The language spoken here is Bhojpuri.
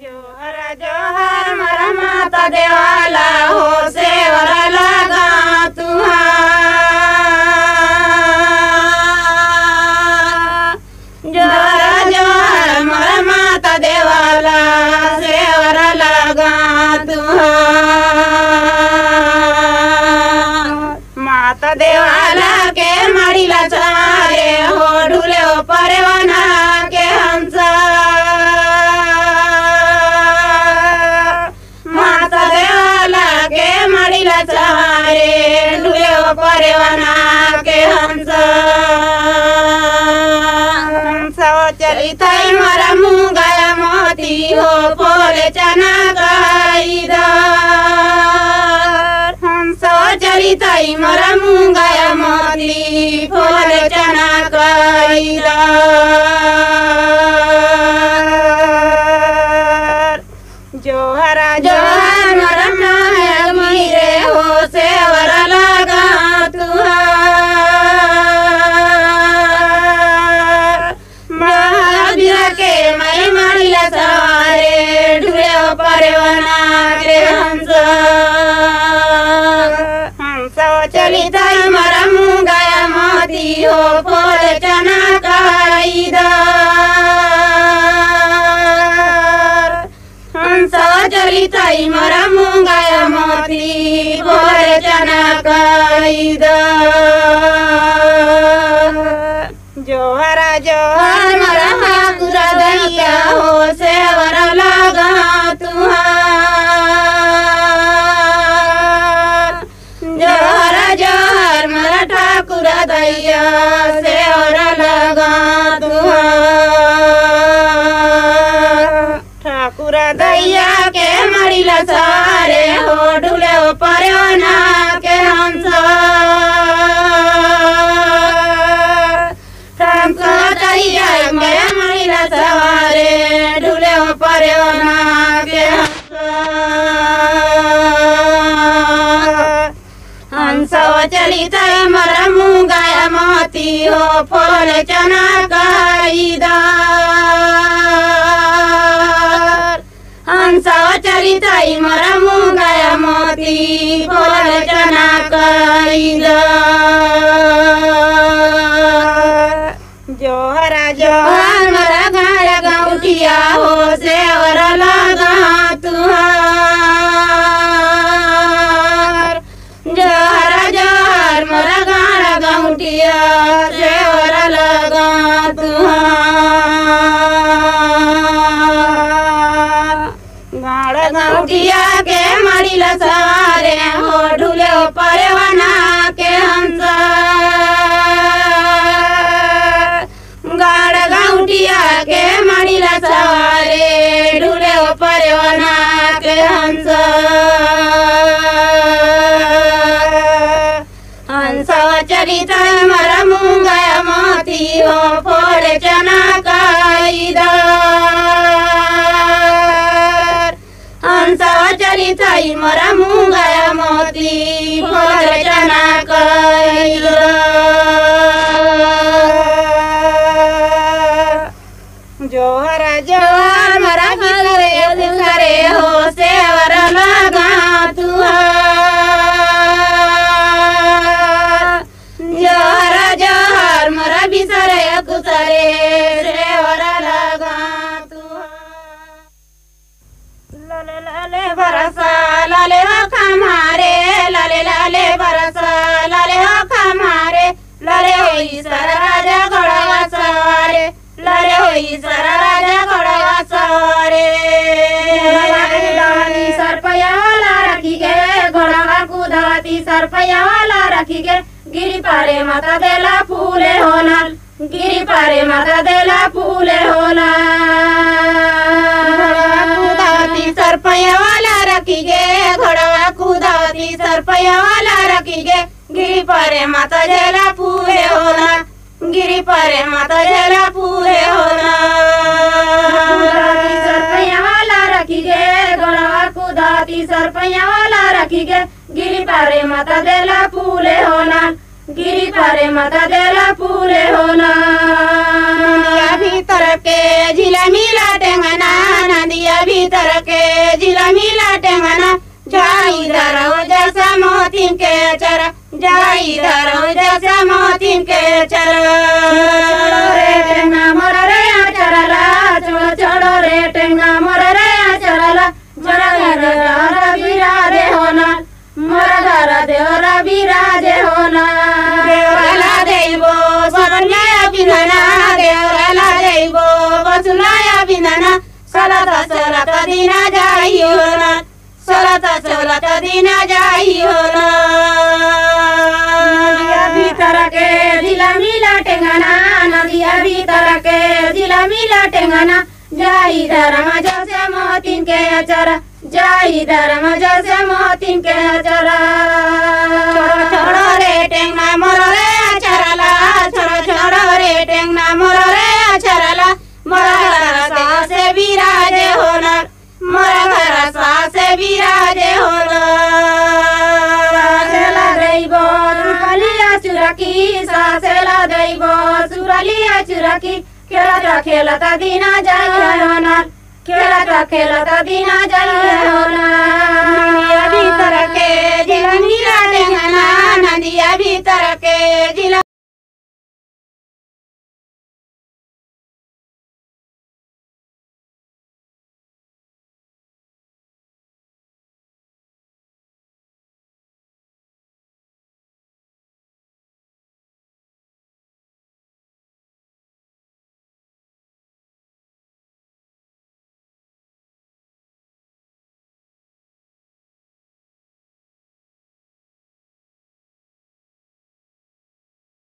जोहर मोरा माता देवाला हो सेवर लगा तुहार। जोहर जोहर मोरा माता देवाला सेवर लगा तुहार। माता देवाला के मड़ीला चारे हो ढूले परवाना के हंसा। माता देवाला के मड़ीला चारे ढूले परवाना के हंसा। हंसा चली थई मरा मुंगाया मोती हो पोले चना गाईदार। हंसा चली थई मरा मुंगाया मोती पोले चना गाईदार। जोहरा जोहर मोरा नाया मीरे हो सेवर लगा तुहार। महावीर के मैं मड़ीला सारे ढूले परवाना के हंसा। हंसा चली थई मरा मुंगाया मोती हो पोल चना गाईदार। हंसा चली थई मरा मुंगाया मोती पोल चना गाईदार। जोहरा जोहर मोरा ठाकुरा दैया हो सेवर लगा तुहार। जोहरा जोहर मोरा ठाकुरा दैया सेवर लगा तुहार। ठाकुरा दैया के मड़ीला सारे हो ढूले परवाना के हंसा। ठाकुरा दैया के मड़ीला सारे ढूले परवाना के हंसा। हंसा चली थई मरा मुंगाया मोती हो फल चना गाईदार। हंसा चली थई मरा मुंगाया मोती फल चना गाईदार। जोहरा जोहर मोरा गाड़ा गाउटिया हो सेवर लगा तुहार। जोहरा जोहर मोरा गाड़ा गाउटिया सेवर लगा तुहार। गाड़ा गाउटिया के मड़ीला सारे हो ढूले परवाना के हंसा। गाड़ा गाउटिया के मड़ीला सारे ढूले परवाना के हंसा। हंसा चली थई मरा मुंगाया मोती हो फोड़े चना गाईदार। हंसा चली थई मरा मुंगाया मोती फोड़े चना गाईदार। जोहरा जोहर मोरा घरे घरे हो सेवर लगा तुहार। जोहरा जोहर मोरा बिसरे कुसरे सेवर लगा तुहार। लाले लाले बरसा लाले हो खमारे लाले लाले बरसा लाले हो खमारे। लाले होई सर राजा घोड़ा सवारे लाले होई सर राजा घोड़ा सवारे। सरपया वाला रखी गे घोड़ा कुदाती सरपया वाला रखी गे। गिरी पारे माता देला फूले होना गिरी पारे माता देला फूले होना। कुदाती सरपया वाला रखी गे घोड़ा कुदाती सरपया वाला रखी गे। गिरी पारे माता देला फूले होना गिरी पारे माता देला फूले होना। सरपया वाला रखी गे घोड़ा कुदाती सरपया वाला रखी गे। गिरी पारे माता देला फूले होना गिरी पारे माता देला फूले होना। नदिया भीतर के झिला मिला टेंगना नदिया नदिया भीतर के झिलमिला टेंगना जाई धरो जैसा मोतिन के चर जाई धरो जैसा मोतिन के चर रे टेंगा मोर रे चरला छोड़ो छोड़ो रे टेंगा मोर रे चरला मोर घर बिराजे होना मोर घर देवरा बिराजे होना देवराला देइबो सरन्याया बिनाना देवराला देइबो बसुनाया बिनाना सलत सलत दिना जाई होना सलत सलत दिना जाई होना नदिया भीतर के झिलमिला टेंगना नदिया भीतर के झिलमिला टेंगना जाई धर्म जैसे मोतिन के अचर जाई धर्म जैसे मोतिन के अचर छोड़ो रे टेंगना मोर रे अचरला छोड़ो छोड़ो रे टेंगना मोर रे अचरला मोर घर सासे विराजे होना मोर घर सासे विराजे होना सासेला दैबो सुरलिया चुरकी सासेला दैबो सुरलिया चुरकी खेलता दिना जाई होना खेलता दिना जाई होना नदिया भीतर के झिलमिला टेंगना नदिया भीतर के झिल